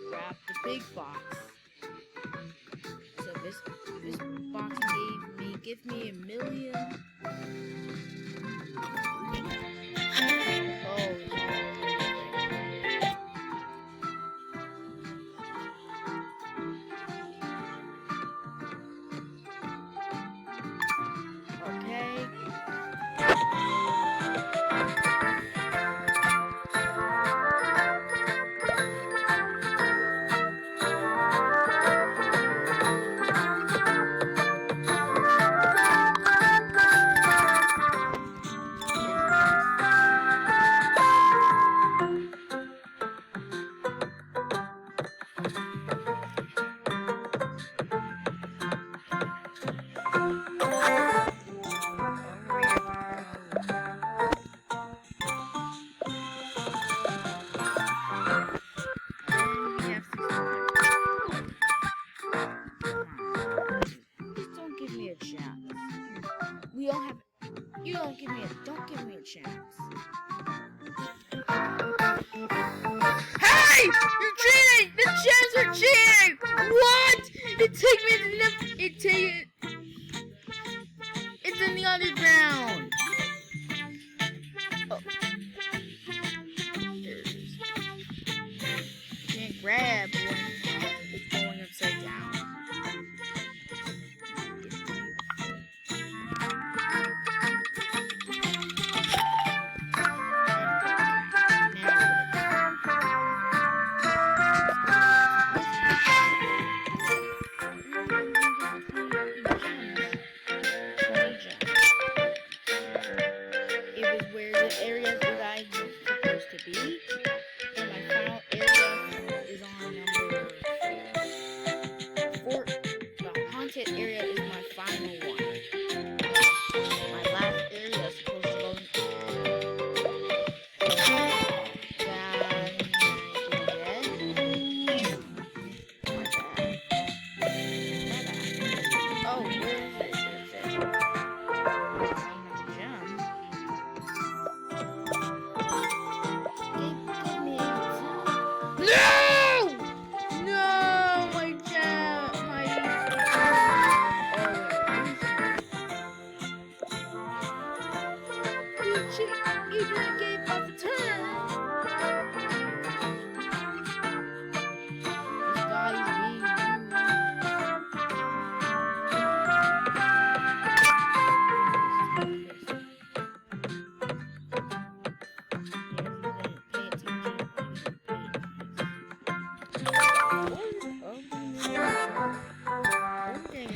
Grab the big box. So this box give me a million. Oh, okay. We don't have. You don't give me a. Don't give me a chance. Hey! You're cheating! The chants are cheating! What? It took me to the. It take. It's in the underground. Oh. There it is. Can't grab one. It's going upside down. Area is my final one. My last area is supposed to go Oh, where is it? No! No, my gem, you didn't give us a turn. This guy is being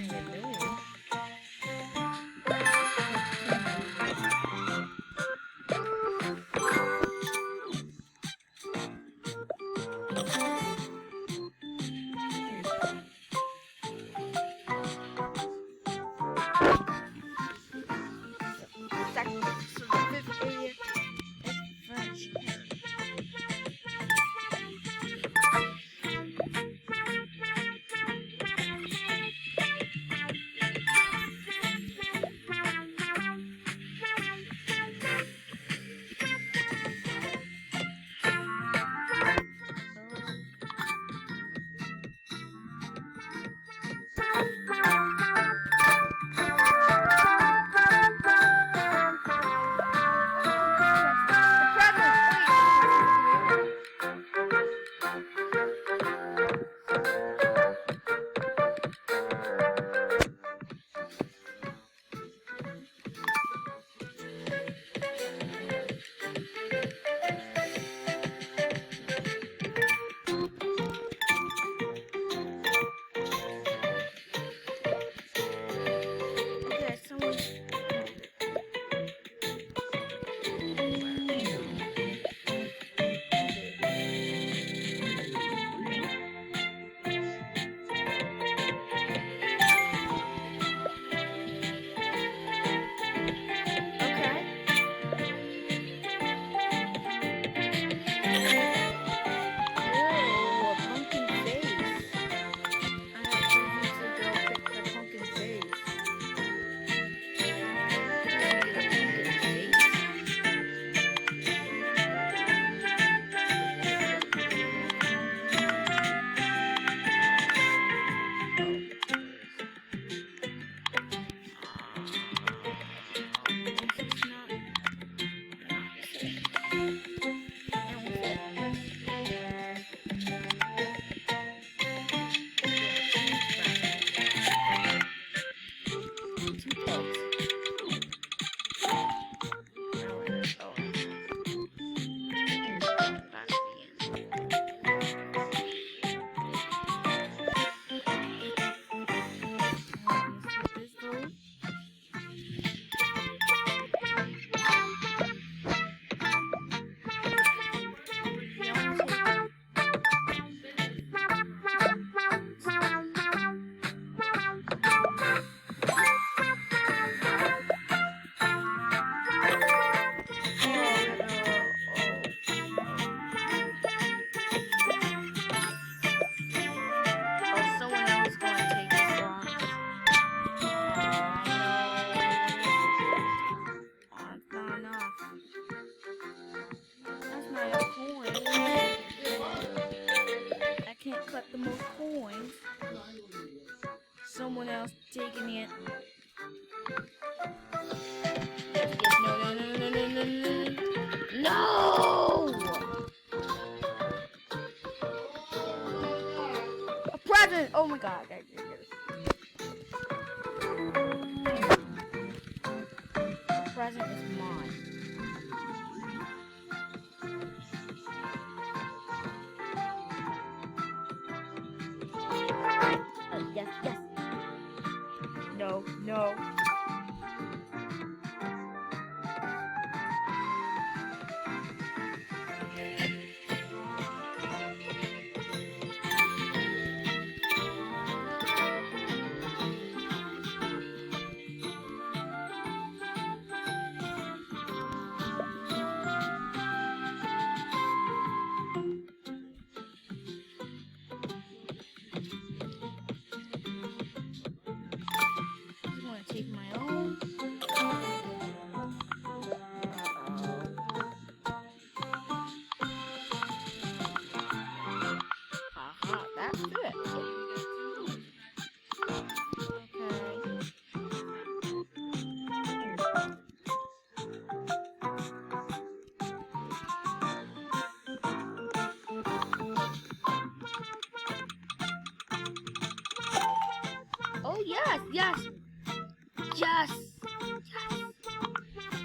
more coins. Someone else taking it. Yes, no, no, no, no, no, no, no. No! A present! Oh my god. The present is mine. Yes, yes. No, no. I want to take my own. Haha, that's it. Okay. Oh yes, yes, yes,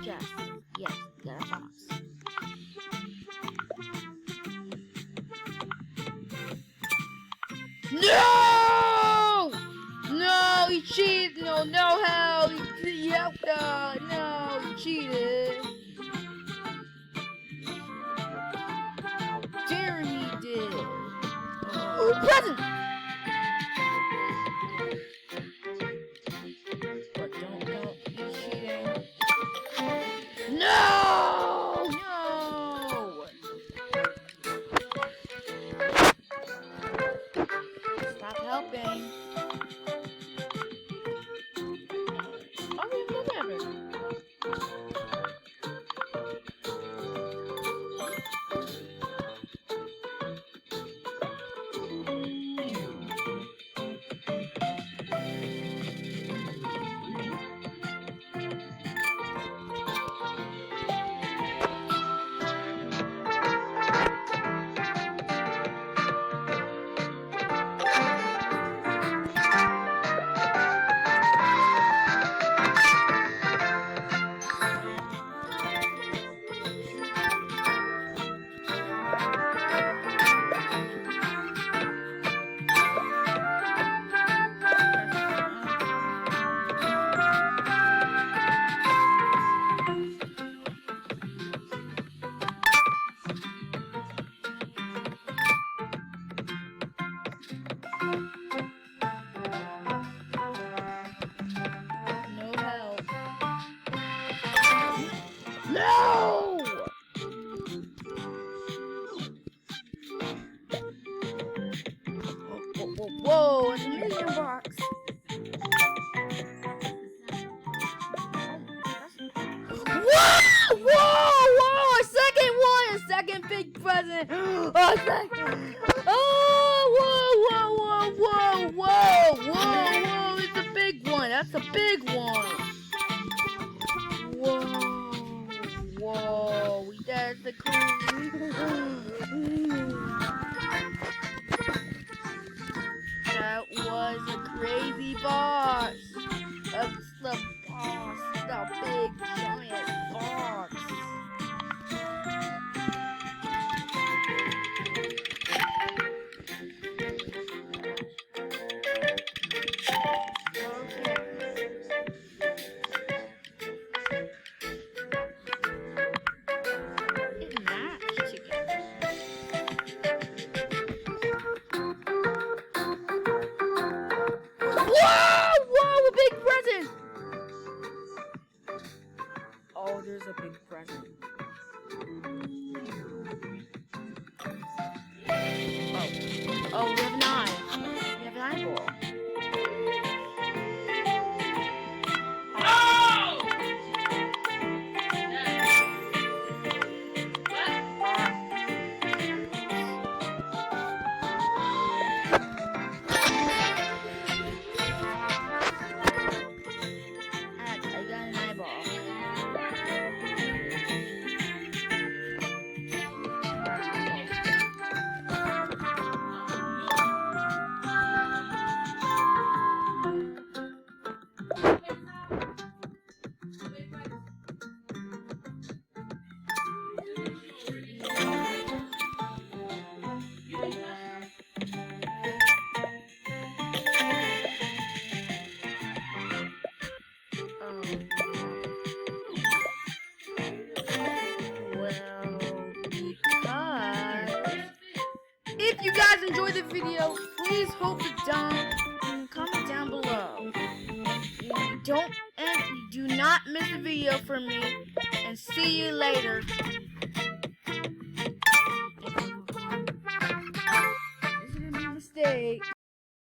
yes, yes, yes. Got a box. No! No, he cheated. No, no hell. Yep, no, he cheated. How dare he did? Oh, present. But don't he's cheating. No! No! Stop helping. Okay, whatever. No help. No! Whoa, it's a million box. Whoa, a second big present. A second. Oh, whoa, it's a big one. That's a big one. Whoa, that's a cool. That was a crazy box. That's the boss, the big giant box. It matched together. Whoa, a big present. Oh, there's a big present. Oh, we have an eye. We have an eyeball. If you guys enjoyed the video, please hold it down and comment down below. Do not miss the video from me, and see you later.